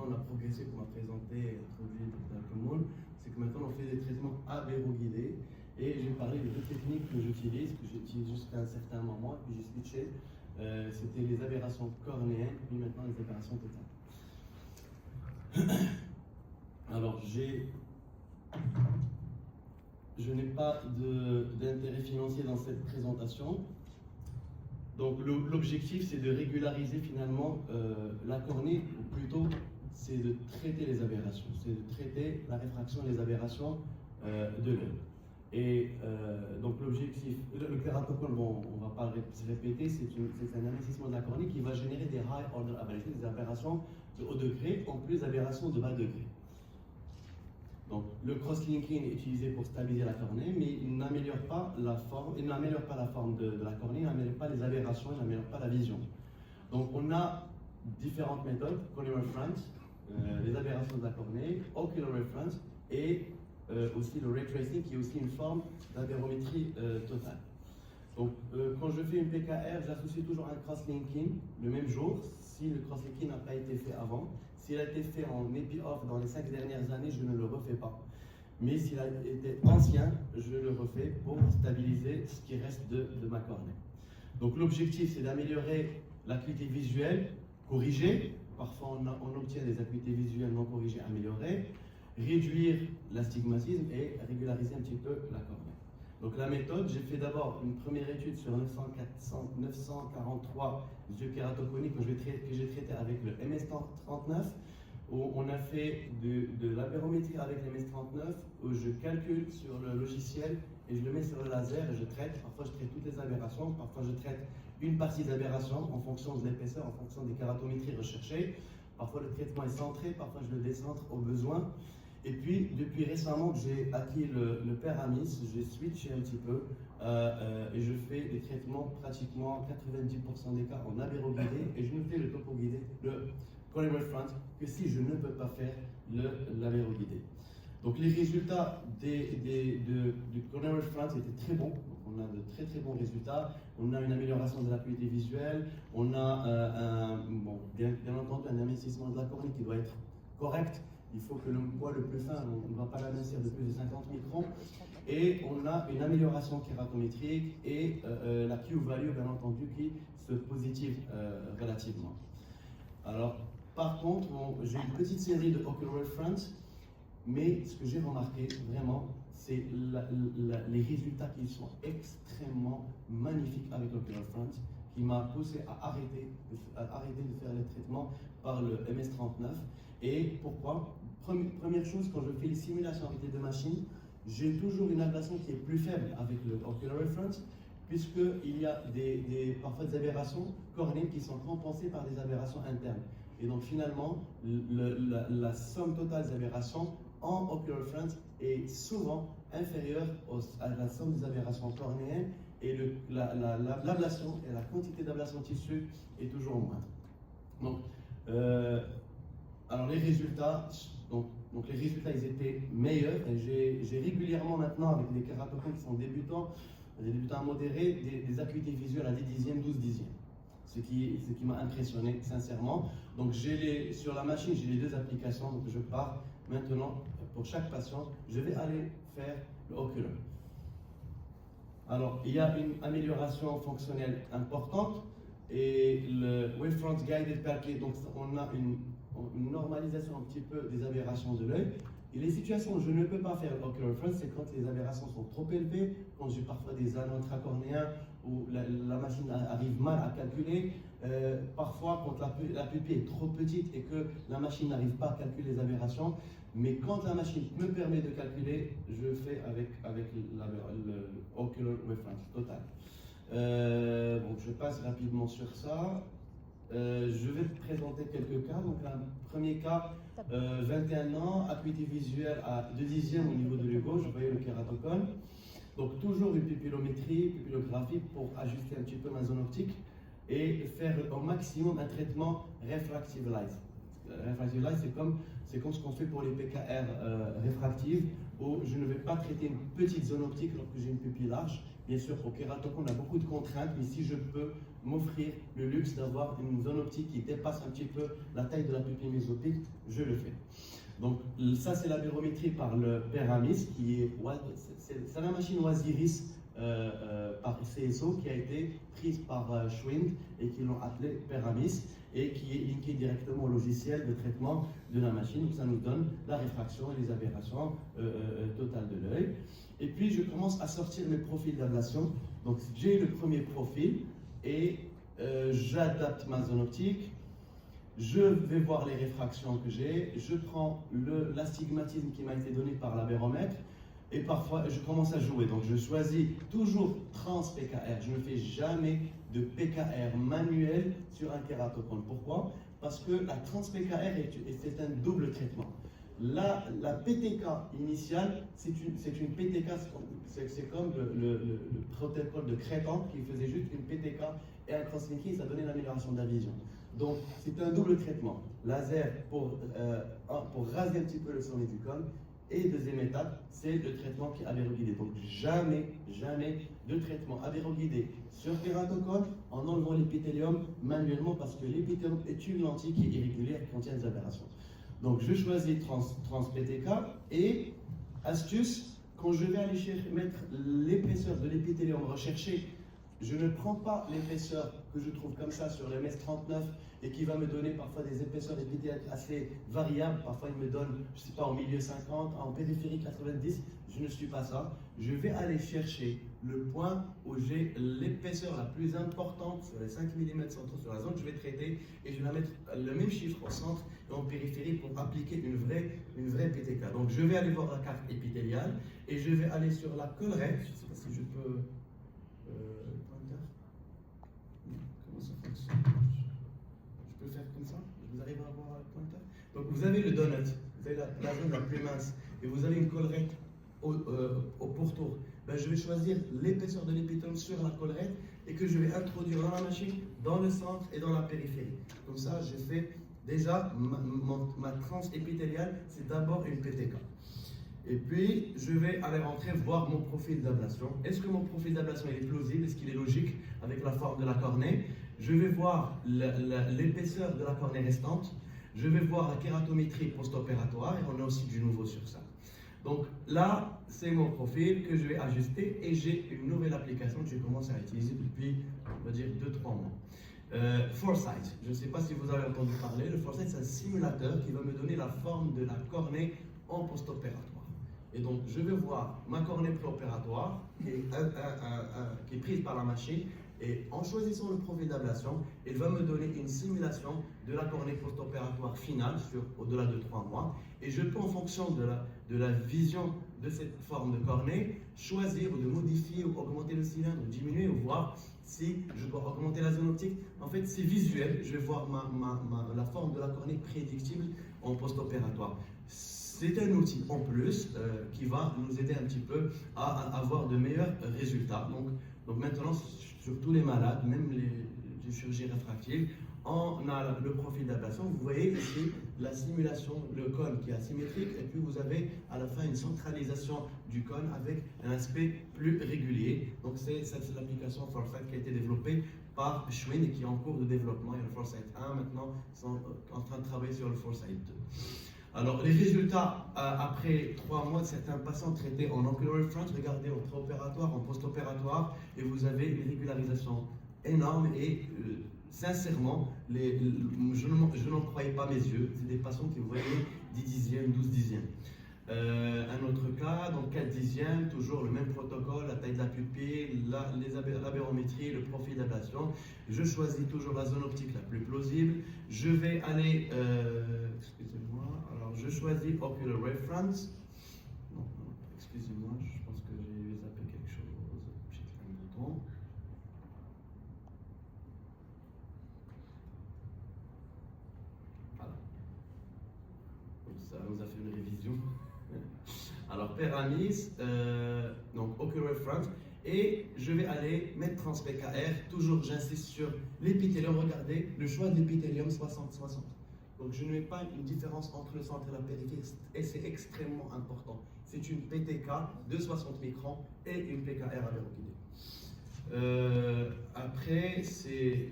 on a progressé, qu'on m'a présenté et introduit dans le monde, c'est que maintenant on fait des traitements avéro-guidés. Et j'ai parlé des deux techniques que j'utilise jusqu'à un certain moment, puis j'ai switché. C'était les aberrations cornéennes, puis maintenant les aberrations totales. Alors je n'ai pas d'intérêt financier dans cette présentation. Donc l'objectif c'est de régulariser finalement la cornée, ou plutôt c'est de traiter les aberrations, c'est de traiter la réfraction et les aberrations de l'œil. Et donc l'objectif, le kératocone, bon, on ne va pas se répéter, c'est un investissement de la cornée qui va générer des high order aberrations, des aberrations de haut degré, en plus d'aberrations de bas degré. Donc le cross-linking est utilisé pour stabiliser la cornée, mais il n'améliore pas la forme, de la cornée, il n'améliore pas les aberrations, il n'améliore pas la vision. Donc on a différentes méthodes, corneal reference, les aberrations de la cornée, ocular reference et aussi le ray tracing qui est aussi une forme d'aberrométrie totale. Donc quand je fais une PKR, j'associe toujours un cross-linking le même jour, si le cross-linking n'a pas été fait avant. S'il a été fait en EPI-OFF dans les 5 dernières années, je ne le refais pas. Mais s'il a été ancien, je le refais pour stabiliser ce qui reste de ma cornée. Donc l'objectif, c'est d'améliorer l'acuité visuelle corrigée. Parfois, on obtient des acuités visuelles non corrigées améliorées, réduire l'astigmatisme et régulariser un petit peu la cornée. Donc la méthode, j'ai fait d'abord une première étude sur 943 yeux kératoconiques que j'ai traité avec le MS39, où on a fait de l'aberrométrie avec le MS39, où je calcule sur le logiciel et je le mets sur le laser et je traite. Parfois je traite toutes les aberrations, parfois je traite une partie des aberrations en fonction de l'épaisseur, en fonction des kératométries recherchées. Parfois le traitement est centré, parfois je le décentre au besoin. Et puis, depuis récemment que j'ai acquis le Peramis, j'ai switché un petit peu et je fais des traitements pratiquement 90% des cas en aberro-guidé et je ne fais le topo-guidé, le corneal reference, que si je ne peux pas faire l'aberro-guidé. Donc les résultats du corneal reference étaient très bons. Donc, on a de très très bons résultats. On a une amélioration de l'acuité visuelle. On a bien entendu un investissement de la cornée qui doit être correct. Il faut que le poids le plus fin, on ne va pas l'amincir de plus de 50 microns. Et on a une amélioration kératométrique et la Q-value, bien entendu, qui se positive relativement. Alors, par contre, j'ai une petite série de ocular reference, mais ce que j'ai remarqué vraiment, c'est les résultats qui sont extrêmement magnifiques avec l'ocular reference, qui m'a poussé à arrêter de faire les traitements par le MS39. Et pourquoi? Première chose, quand je fais les simulations avec les deux machines, j'ai toujours une ablation qui est plus faible avec le ocular reference, puisqu'il y a parfois des aberrations cornéennes qui sont compensées par des aberrations internes. Et donc finalement, la somme totale des aberrations en ocular reference est souvent inférieure à la somme des aberrations cornéennes et l'ablation et la quantité d'ablation tissu est toujours moindre. Donc, alors les résultats, donc les résultats ils étaient meilleurs et j'ai régulièrement maintenant avec des kératocones qui sont débutants modérés, des acuités visuelles à 10 dixièmes, 12 dixièmes. Ce qui m'a impressionné sincèrement. Donc sur la machine, j'ai les deux applications, donc je pars maintenant pour chaque patient, je vais aller faire le ocular. Alors il y a une amélioration fonctionnelle importante et le Wavefront Guided Parquet, donc on a une normalisation un petit peu des aberrations de l'œil. Et les situations où je ne peux pas faire l'ocular reference, c'est quand les aberrations sont trop élevées, quand j'ai parfois des anneaux intracornéens où la machine arrive mal à calculer, parfois quand la pupille est trop petite et que la machine n'arrive pas à calculer les aberrations. Mais quand la machine me permet de calculer, je fais avec le ocular reference total. Donc je passe rapidement sur ça. Je vais présenter quelques cas. Donc un premier cas, 21 ans, acuité visuelle à 2 dixièmes au niveau de l'œil gauche, vous voyez le kératocone. Donc toujours une pupillométrie, pupillographie pour ajuster un petit peu ma zone optique et faire au maximum un traitement refractive light. Refractive light, c'est comme ce qu'on fait pour les PKR réfractives, où je ne vais pas traiter une petite zone optique lorsque j'ai une pupille large. Bien sûr, au kératocone, on a beaucoup de contraintes, mais si je peux m'offrir le luxe d'avoir une zone optique qui dépasse un petit peu la taille de la pupille mésopique, je le fais. Donc ça c'est la bérométrie par le Peramis, qui est c'est la machine Osiris par CSO qui a été prise par Schwind et qui l'ont appelée Peramis et qui est linkée directement au logiciel de traitement de la machine. Donc ça nous donne la réfraction et les aberrations totales de l'œil. Et puis je commence à sortir mes profils d'ablation. Donc j'ai le premier profil et j'adapte ma zone optique. Je vais voir les réfractions que j'ai, je prends l'astigmatisme qui m'a été donné par l'abéromètre et parfois je commence à jouer. Donc je choisis toujours trans PKR, je ne fais jamais de PKR manuel sur un kératocone. Pourquoi? Parce que la trans PKR c'est un double traitement. La PTK initiale, c'est une PTK, c'est comme le protocole de Crétan qui faisait juste une PTK et un crosslinking, ça donnait l'amélioration de la vision. Donc, c'est un double traitement. Laser pour raser un petit peu le sommet du cône. Et deuxième étape, c'est le traitement qui est avéroguidé. Donc, jamais de traitement avéroguidé sur kératocone en enlevant l'épithélium manuellement parce que l'épithélium est une lentille qui est irrégulière et contient des aberrations. Donc, je choisis trans PTK et astuce, quand je vais aller mettre l'épaisseur de l'épithélium recherché, je ne prends pas l'épaisseur que je trouve comme ça sur le MS39 et qui va me donner parfois des épaisseurs épithéliales assez variables. Parfois, il me donne, je ne sais pas, en milieu 50, en périphérie 90. Je ne suis pas ça. Je vais aller chercher le point où j'ai l'épaisseur la plus importante sur les 5 mm centraux sur la zone que je vais traiter et je vais mettre le même chiffre au centre et en périphérie pour appliquer une vraie PTK. Donc, je vais aller voir la carte épithéliale et je vais aller sur la collerette. Je ne sais pas si je peux... Comment ça fonctionne? Je peux faire comme ça? Vous arrivez à voir le pointeur? Donc vous avez le donut, vous avez la zone la plus mince et vous avez une collerette au pourtour. Ben, je vais choisir l'épaisseur de l'épithélium sur la collerette et que je vais introduire dans la machine, dans le centre et dans la périphérie. Comme ça, j'ai fait déjà ma tranche épithéliale, c'est d'abord une PTK. Et puis, je vais aller rentrer voir mon profil d'ablation. Est-ce que mon profil d'ablation est plausible? Est-ce qu'il est logique avec la forme de la cornée? Je vais voir l'épaisseur de la cornée restante. Je vais voir la kératométrie post-opératoire et on a aussi du nouveau sur ça. Donc là, c'est mon profil que je vais ajuster et j'ai une nouvelle application que je commence à utiliser depuis, on va dire, 2-3 mois. Foresight, je ne sais pas si vous avez entendu parler. Le Foresight, c'est un simulateur qui va me donner la forme de la cornée en post-opératoire. Et donc, je vais voir ma cornée préopératoire qui est prise par la machine. Et en choisissant le profil d'ablation, il va me donner une simulation de la cornée post-opératoire finale sur au-delà de 3 mois. Et je peux, en fonction de la vision de cette forme de cornée, choisir de modifier ou augmenter le cylindre, ou diminuer ou voir si je peux augmenter la zone optique. En fait, c'est visuel. Je vais voir la forme de la cornée prédictible en post-opératoire. C'est un outil en plus qui va nous aider un petit peu à avoir de meilleurs résultats. Donc maintenant, sur tous les malades, même les chirurgies réfractives, on a le profil d'ablation. Vous voyez ici la simulation, le cône qui est asymétrique, et puis vous avez à la fin une centralisation du cône avec un aspect plus régulier. Donc c'est l'application Foresight qui a été développée par Schwind et qui est en cours de développement. Il y a le Foresight 1 maintenant, ils sont en train de travailler sur le Foresight 2. Alors, les résultats après 3 mois de certains patients traités en ocular reference, regardez en préopératoire, en post-opératoire, et vous avez une régularisation énorme et sincèrement, je n'en croyais pas mes yeux. C'est des patients qui voyaient 10 dixièmes, 12 dixièmes. Un autre cas, donc 4 dixièmes, toujours le même protocole, la taille de la pupille, l'abérométrie, le profil d'ablation. Je choisis toujours la zone optique la plus plausible. Je vais aller, excusez-moi, alors je choisis Ocular Reference. Non, excusez-moi, je pense que j'ai zappé quelque chose. J'ai cliqué un bouton. Voilà. Ça nous a fait une révision. Alors, Peramis, donc Ocular Reference, et je vais aller mettre trans PKR. Toujours, j'insiste sur l'épithélium. Regardez, le choix de l'épithélium 60-60. Donc, je ne mets pas une différence entre le centre et la périphérie, et c'est extrêmement important. C'est une PTK de 60 microns et une PKR avéroguidée. Après, c'est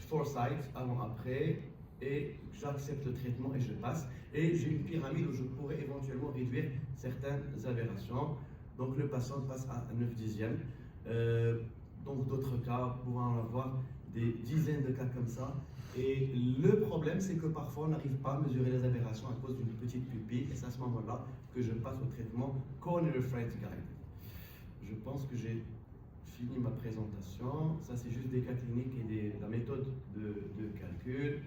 foresight, avant-après, et j'accepte le traitement et je passe. Et j'ai une pyramide où je pourrais éventuellement réduire certaines aberrations. Donc le patient passe à 9 dixièmes. Donc d'autres cas, on pourra en avoir des dizaines de cas comme ça. Et le problème, c'est que parfois on n'arrive pas à mesurer les aberrations à cause d'une petite pupille. Et c'est à ce moment-là que je passe au traitement Corneal Refractive Guide. Je pense que j'ai fini ma présentation. Ça, c'est juste des cas cliniques et la méthode de calcul.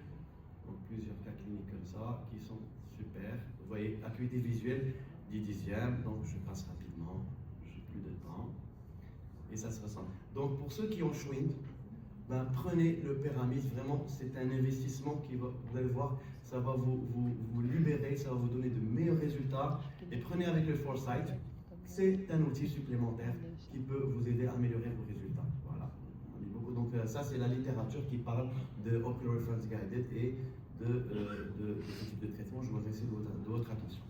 Donc, plusieurs cas cliniques comme ça qui sont super. Vous voyez, acuité visuelle, 10 dixièmes. Donc, je passe rapidement. J'ai plus de temps. Et ça se ressemble. Donc, pour ceux qui ont Schwind, ben, prenez le Pyramid. Vraiment, c'est un investissement qui va, vous allez voir, ça va vous libérer, ça va vous donner de meilleurs résultats. Et prenez avec le Foresight. C'est un outil supplémentaire qui peut vous aider à améliorer vos résultats. Voilà. Donc ça, c'est la littérature qui parle de Ocular Reference Guided et de ce type de traitement. Je vous remercie de votre attention.